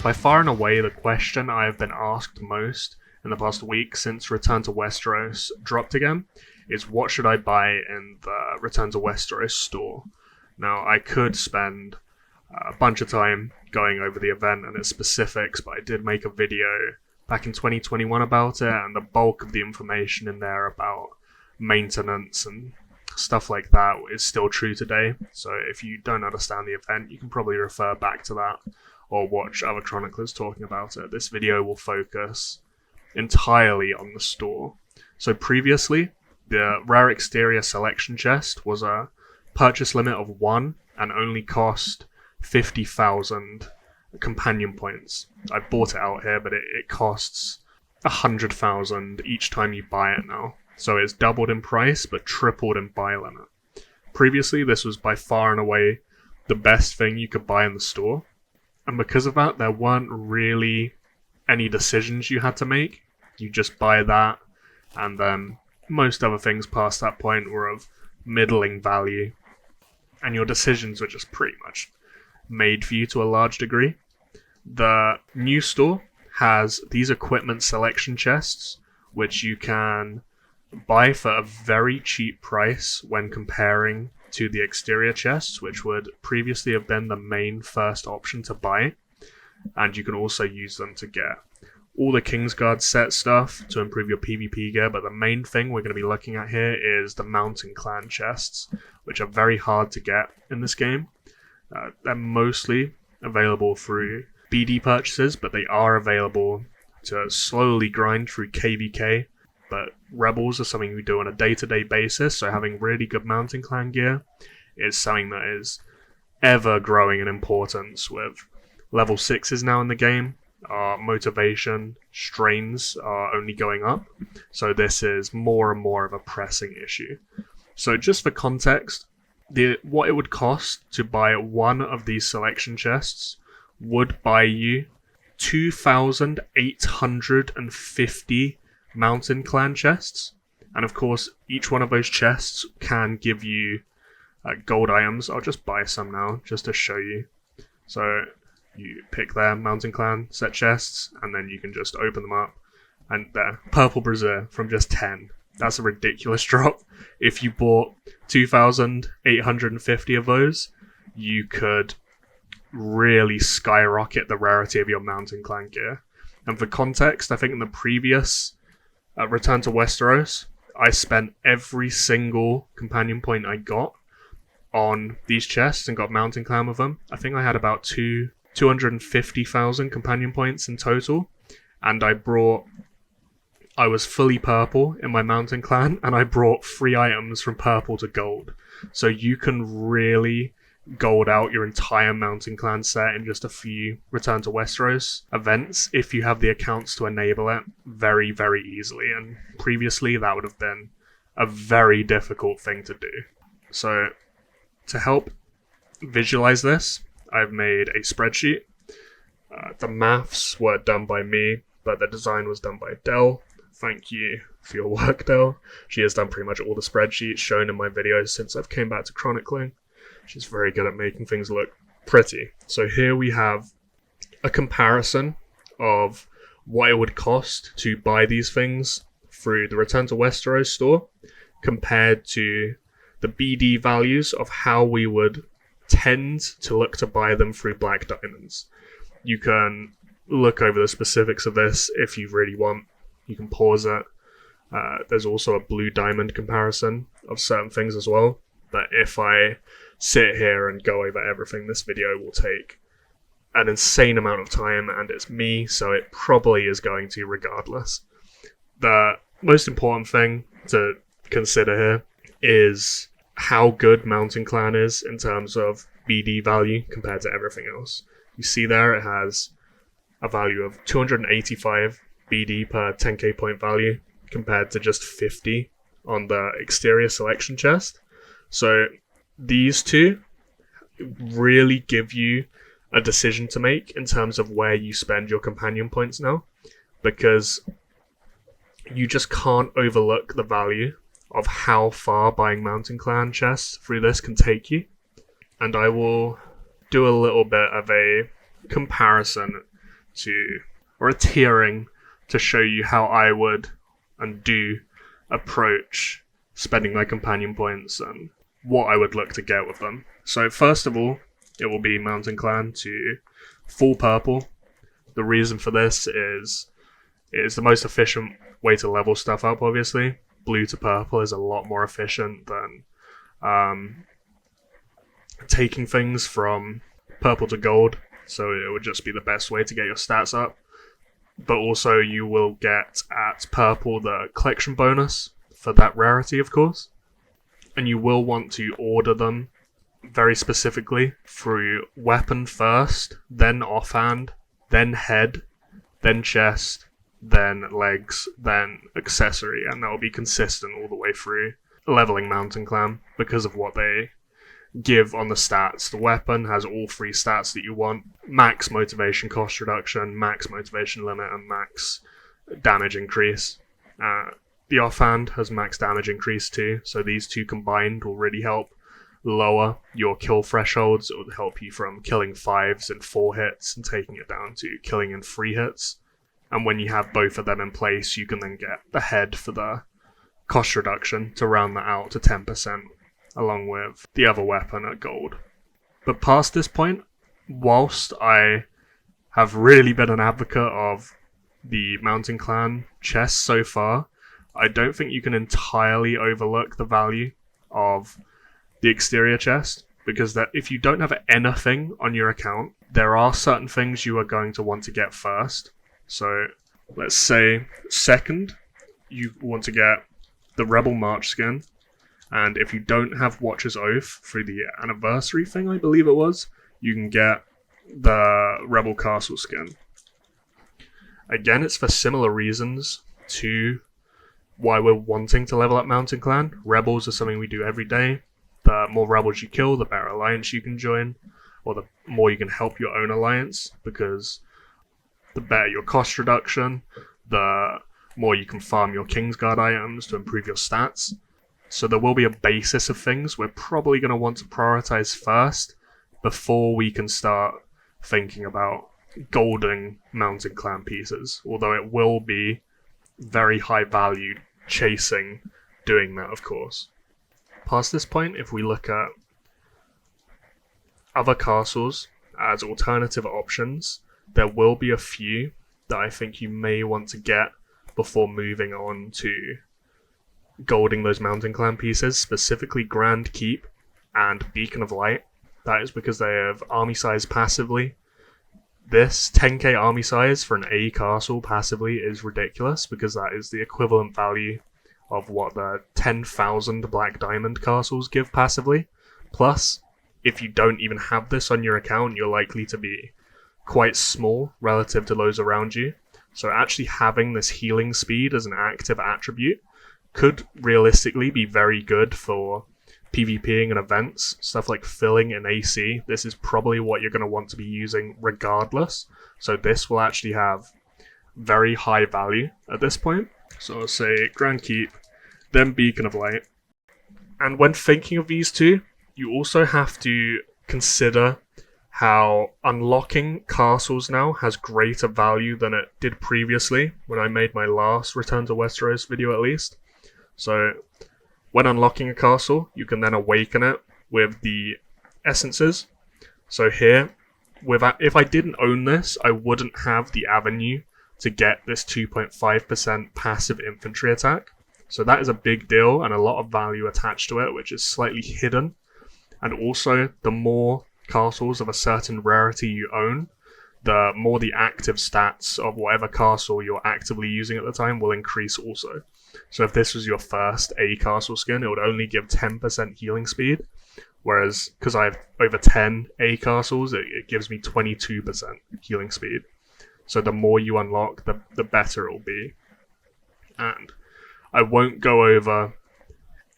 By far and away, the question I have been asked most in the past week since Return to Westeros dropped again is what should I buy in the Return to Westeros store. Now, I could spend a bunch of time going over the event and its specifics, but I did make a video back in 2021 about it, and the bulk of the information in there about maintenance and stuff like that is still true today. So if you don't understand the event, you can probably refer back to that or watch other chroniclers talking about it. This video will focus entirely on the store. So previously, the rare exterior selection chest was a purchase limit of 1 and only cost 50,000 companion points. I bought it out here, but it costs 100,000 each time you buy it now. So it's doubled in price, but tripled in buy limit. Previously, this was by far and away the best thing you could buy in the store. And because of that, there weren't really any decisions you had to make. You just buy that, and then most other things past that point were of middling value. And your decisions were just pretty much made for you to a large degree. The new store has these equipment selection chests, which you can buy for a very cheap price when comparing to the exterior chests, which would previously have been the main first option to buy. And you can also use them to get all the Kingsguard set stuff to improve your PvP gear, but the main thing we're going to be looking at here is the Mountain Clan chests, which are very hard to get in this game. They're mostly available through BD purchases, but they are available to slowly grind through KVK. But Rebels are something we do on a day-to-day basis, so having really good Mountain Clan gear is something that is ever growing in importance. With level 6s now in the game, our motivation strains are only going up, so this is more and more of a pressing issue. So just for context, what it would cost to buy one of these selection chests would buy you 2,850 Mountain Clan chests, and of course each one of those chests can give you gold items. I'll just buy some now just to show you. So you pick their Mountain Clan set chests, and then you can just open them up, and they're purple brazier from just 10. That's a ridiculous drop. If you bought 2,850 of those, you could really skyrocket the rarity of your Mountain Clan gear. And for context, I think in the previous Return to Westeros, I spent every single companion point I got on these chests and got Mountain Clan with them. I think I had about 250,000 companion points in total, and I was fully purple in my Mountain Clan, and I brought 3 items from purple to gold. So you can really gold out your entire Mountain Clan set in just a few Return to Westeros events if you have the accounts to enable it very, very easily. And previously that would have been a very difficult thing to do. So to help visualize this, I've made a spreadsheet. The maths were done by me, but the design was done by Dell. Thank you for your work, Dell. She has done pretty much all the spreadsheets shown in my videos since I've came back to chronicling. She's very good at making things look pretty. So here we have a comparison of what it would cost to buy these things through the Return to Westeros store compared to the BD values of how we would tend to look to buy them through Black Diamonds. You can look over the specifics of this if you really want. You can pause it. There's also a Blue Diamond comparison of certain things as well. But if I sit here and go over everything, this video will take an insane amount of time, and it's me, so it probably is going to regardless. The most important thing to consider here is how good Mountain Clan is in terms of BD value compared to everything else. You see there it has a value of 285 BD per 10k point value compared to just 50 on the exterior selection chest. So these two really give you a decision to make in terms of where you spend your companion points now, because you just can't overlook the value of how far buying Mountain Clan chests through this can take you. And I will do a little bit of a comparison or a tiering to show you how I would and do approach spending my companion points and what I would look to get with them. So first of all, it will be Mountain Clan to full purple. The reason for this is it is the most efficient way to level stuff up, obviously. Blue to purple is a lot more efficient than taking things from purple to gold, so it would just be the best way to get your stats up. But also you will get at purple the collection bonus for that rarity, of course. And you will want to order them very specifically through weapon first, then offhand, then head, then chest, then legs, then accessory, and that will be consistent all the way through leveling Mountain Clan because of what they give on the stats. The weapon has all three stats that you want: max motivation cost reduction, max motivation limit, and max damage increase. The offhand has max damage increase too, so these two combined will really help lower your kill thresholds. It will help you from killing 5s in 4 hits and taking it down to killing in 3 hits. And when you have both of them in place, you can then get the head for the cost reduction to round that out to 10%, along with the other weapon at gold. But past this point, whilst I have really been an advocate of the Mountain Clan chests so far, I don't think you can entirely overlook the value of the exterior chest, because that if you don't have anything on your account, there are certain things you are going to want to get first. So let's say second, you want to get the Rebel March skin, and if you don't have Watcher's Oath through the anniversary thing, I believe it was, you can get the Rebel Castle skin. Again, it's for similar reasons to why we're wanting to level up Mountain Clan. Rebels are something we do every day. The more rebels you kill, the better alliance you can join, or the more you can help your own alliance, because the better your cost reduction, the more you can farm your Kingsguard items to improve your stats. So there will be a basis of things we're probably going to want to prioritize first before we can start thinking about golding Mountain Clan pieces, although it will be very high value chasing doing that, of course. Past this point, if we look at other castles as alternative options, there will be a few that I think you may want to get before moving on to golding those Mountain Clan pieces, specifically Grand Keep and Beacon of Light. That is because they have army size passively. This 10k army size for an A castle passively is ridiculous, because that is the equivalent value of what the 10,000 Black Diamond castles give passively. Plus, if you don't even have this on your account, you're likely to be quite small relative to those around you. So actually having this healing speed as an active attribute could realistically be very good for PvPing and events, stuff like filling and AC. This is probably what you're going to want to be using regardless. So this will actually have very high value at this point. So I'll say Grand Keep, then Beacon of Light. And when thinking of these two, you also have to consider how unlocking castles now has greater value than it did previously, when I made my last Return to Westeros video at least. So when unlocking a castle, you can then awaken it with the essences. So here, if I didn't own this, I wouldn't have the avenue to get this 2.5% passive infantry attack. So that is a big deal and a lot of value attached to it, which is slightly hidden. And also, the more castles of a certain rarity you own, the more the active stats of whatever castle you're actively using at the time will increase also. So if this was your first A castle skin, it would only give 10% healing speed, whereas because I have over 10 A castles, it gives me 22% healing speed. So the more you unlock, the better it will be. And I won't go over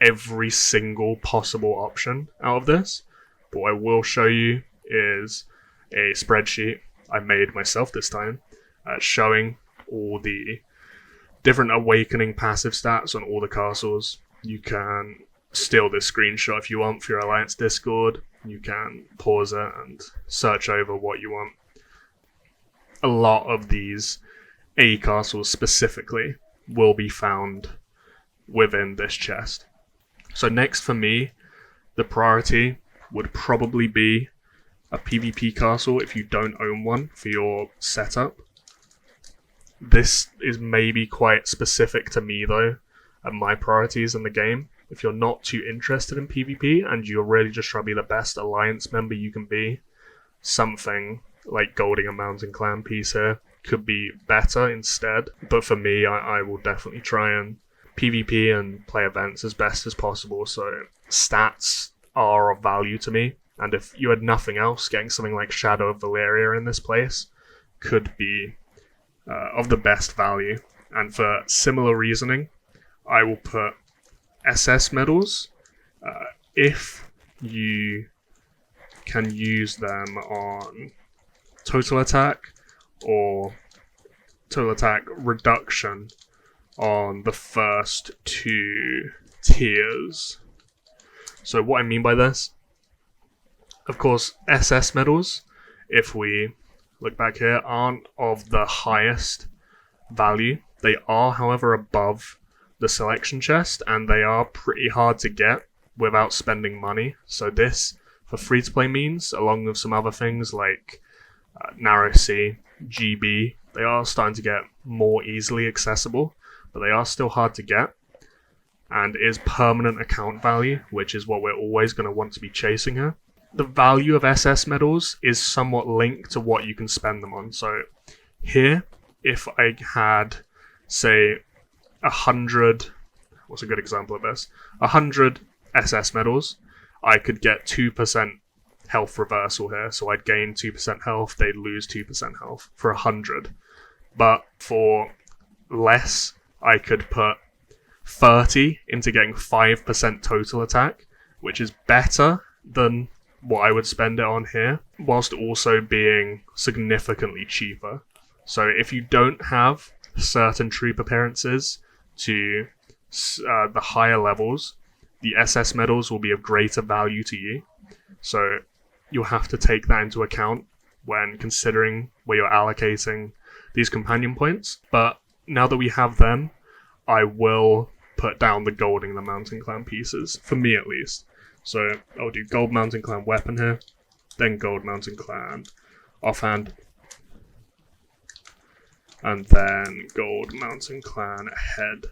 every single possible option out of this, but what I will show you is a spreadsheet I made myself this time, showing all the different awakening passive stats on all the castles. You can steal this screenshot if you want for your Alliance Discord. You can pause it and search over what you want. A lot of these AE castles specifically will be found within this chest. So next for me, the priority would probably be a PvP castle if you don't own one for your setup. This is maybe quite specific to me though, and my priorities in the game. If you're not too interested in PvP and you're really just trying to be the best Alliance member you can be, something like golding a Mountain Clan piece here could be better instead. But for me, I will definitely try and PvP and play events as best as possible, so stats are of value to me. And if you had nothing else, getting something like Shadow of Valyria in this place could be of the best value. And for similar reasoning, I will put SS medals if you can use them on total attack or total attack reduction on the first 2 tiers. So what I mean by this, of course, SS medals, if we look back here, aren't of the highest value. They are, however, above the selection chest, and they are pretty hard to get without spending money. So this, for free-to-play means, along with some other things like Narrow Sea, GB, they are starting to get more easily accessible, but they are still hard to get, and is permanent account value, which is what we're always going to want to be chasing here. The value of SS medals is somewhat linked to what you can spend them on. So here, if I had, say, 100, what's a good example of this? 100 SS medals, I could get 2% health reversal here. So I'd gain 2% health, they'd lose 2% health for 100. But for less, I could put 30 into getting 5% total attack, which is better than what I would spend it on here, whilst also being significantly cheaper. So if you don't have certain troop appearances to the higher levels, the SS medals will be of greater value to you. So you'll have to take that into account when considering where you're allocating these companion points. But now that we have them, I will put down the golding the Mountain Clan pieces, for me at least. So I'll do gold Mountain Clan weapon here, then gold Mountain Clan offhand, and then gold Mountain Clan head.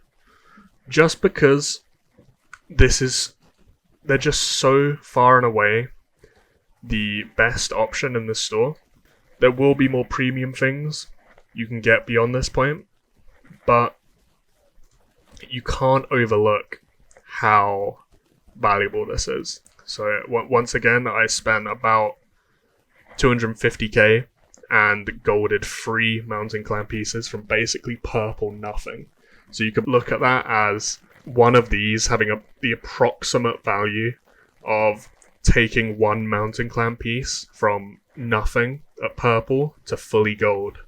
Just because they're just so far and away the best option in this store. There will be more premium things you can get beyond this point, but you can't overlook how valuable this is. So once again, I spent about 250k and golded 3 Mountain Clan pieces from basically purple nothing. So you could look at that as one of these having the approximate value of taking 1 Mountain Clan piece from nothing at purple to fully gold.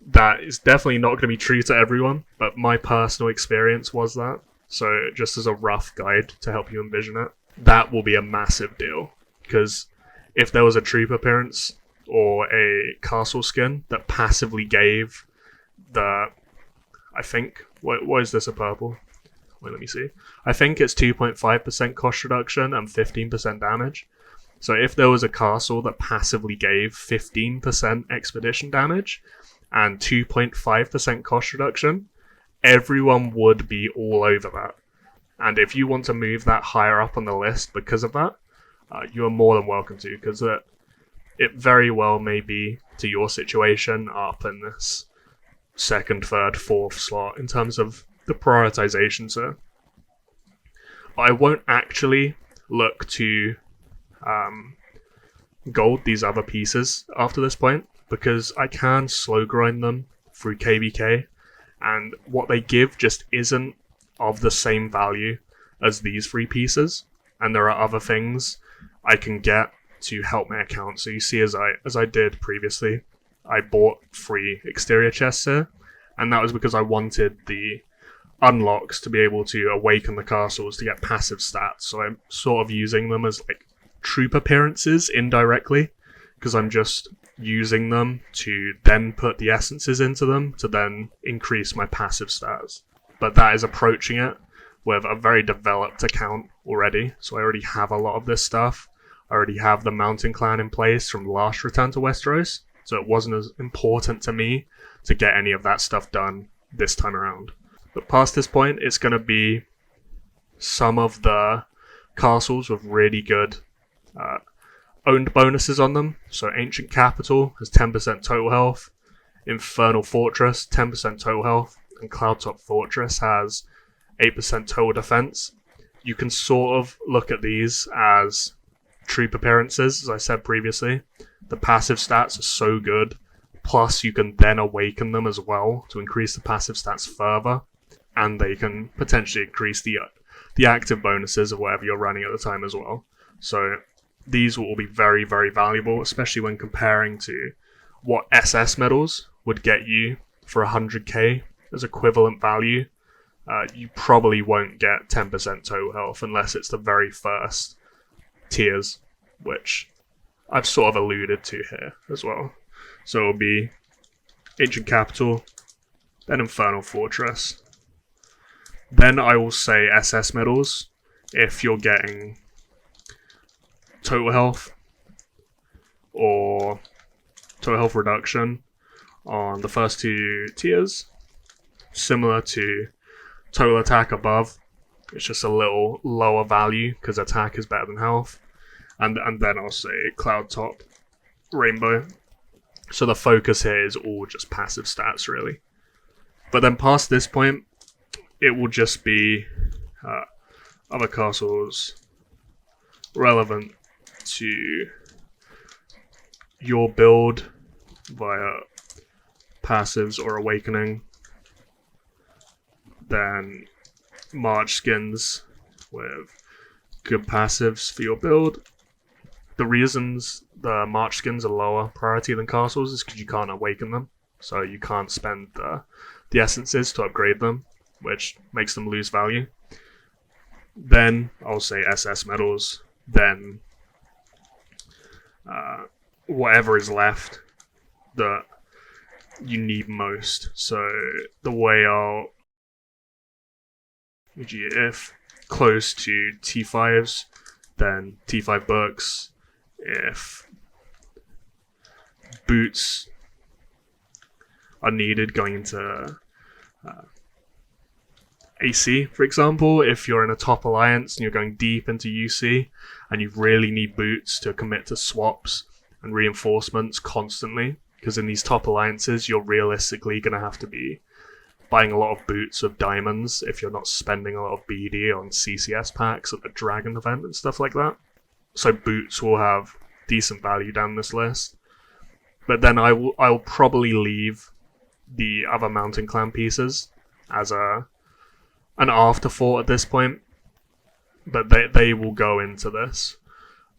That is definitely not going to be true to everyone, but my personal experience was that. So just as a rough guide to help you envision it, that will be a massive deal. Because if there was a troop appearance or a castle skin that passively gave the, I think, what is this a purple? Wait, let me see. I think it's 2.5% cost reduction and 15% damage. So if there was a castle that passively gave 15% expedition damage and 2.5% cost reduction, everyone would be all over that. And if you want to move that higher up on the list because of that, you are more than welcome to, because it very well may be, to your situation, up in this second, third, fourth slot in terms of the prioritization, sir. I won't actually look to gold these other pieces after this point, because I can slow grind them through KVK, and what they give just isn't of the same value as these 3 pieces, and there are other things I can get to help my account. So you see, as I did previously, I bought 3 exterior chests here, and that was because I wanted the unlocks to be able to awaken the castles to get passive stats. So I'm sort of using them as like troop appearances indirectly, because I'm just using them to then put the essences into them to then increase my passive stats. But that is approaching it with a very developed account already, so I already have a lot of this stuff. I already have the Mountain Clan in place from last Return to Westeros, so it wasn't as important to me to get any of that stuff done this time around. But past this point, it's going to be some of the castles with really good owned bonuses on them. So Ancient Capital has 10% total health, Infernal Fortress 10% total health, and Cloudtop Fortress has 8% total defense. You can sort of look at these as troop appearances, as I said previously. The passive stats are so good, plus you can then awaken them as well to increase the passive stats further, and they can potentially increase the active bonuses of whatever you're running at the time as well. So these will all be very, very valuable, especially when comparing to what SS medals would get you for 100k as equivalent value. You probably won't get 10% total health unless it's the very first tiers, which I've sort of alluded to here as well. So it'll be Ancient Capital, then Infernal Fortress. Then I will say SS medals if you're getting total health or total health reduction on the first two tiers, similar to total attack above. It's just a little lower value because attack is better than health. And then I'll say Cloud Top, Rainbow. So the focus here is all just passive stats, really. But then past this point, it will just be other castles relevant to your build via passives or awakening. Then March skins with good passives for your build. The reasons the March skins are lower priority than castles is because you can't awaken them, so you can't spend the essences to upgrade them, which makes them lose value. Then I'll say SS medals, then whatever is left that you need most. So the way I'll, if close to T5s, then T5 books. If boots are needed going into AC, for example, if you're in a top alliance and you're going deep into UC and you really need boots to commit to swaps and reinforcements constantly, because in these top alliances you're realistically going to have to be buying a lot of boots of diamonds if you're not spending a lot of BD on CCS packs at the Dragon event and stuff like that. So boots will have decent value down this list. But then I'll probably leave the other Mountain Clan pieces as an afterthought at this point. But they will go into this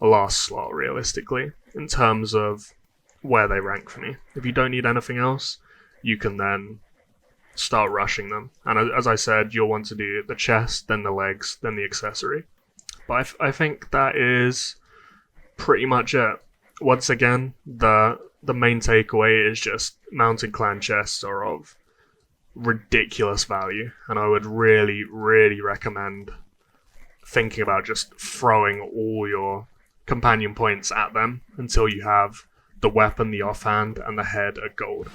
last slot realistically in terms of where they rank for me. If you don't need anything else, you can then start rushing them. And as I said, you'll want to do the chest, then the legs, then the accessory. But I think that is pretty much it. Once again, the main takeaway is just Mountain Clan chests are of ridiculous value, and I would really, really recommend thinking about just throwing all your companion points at them until you have the weapon, the offhand, and the head at gold.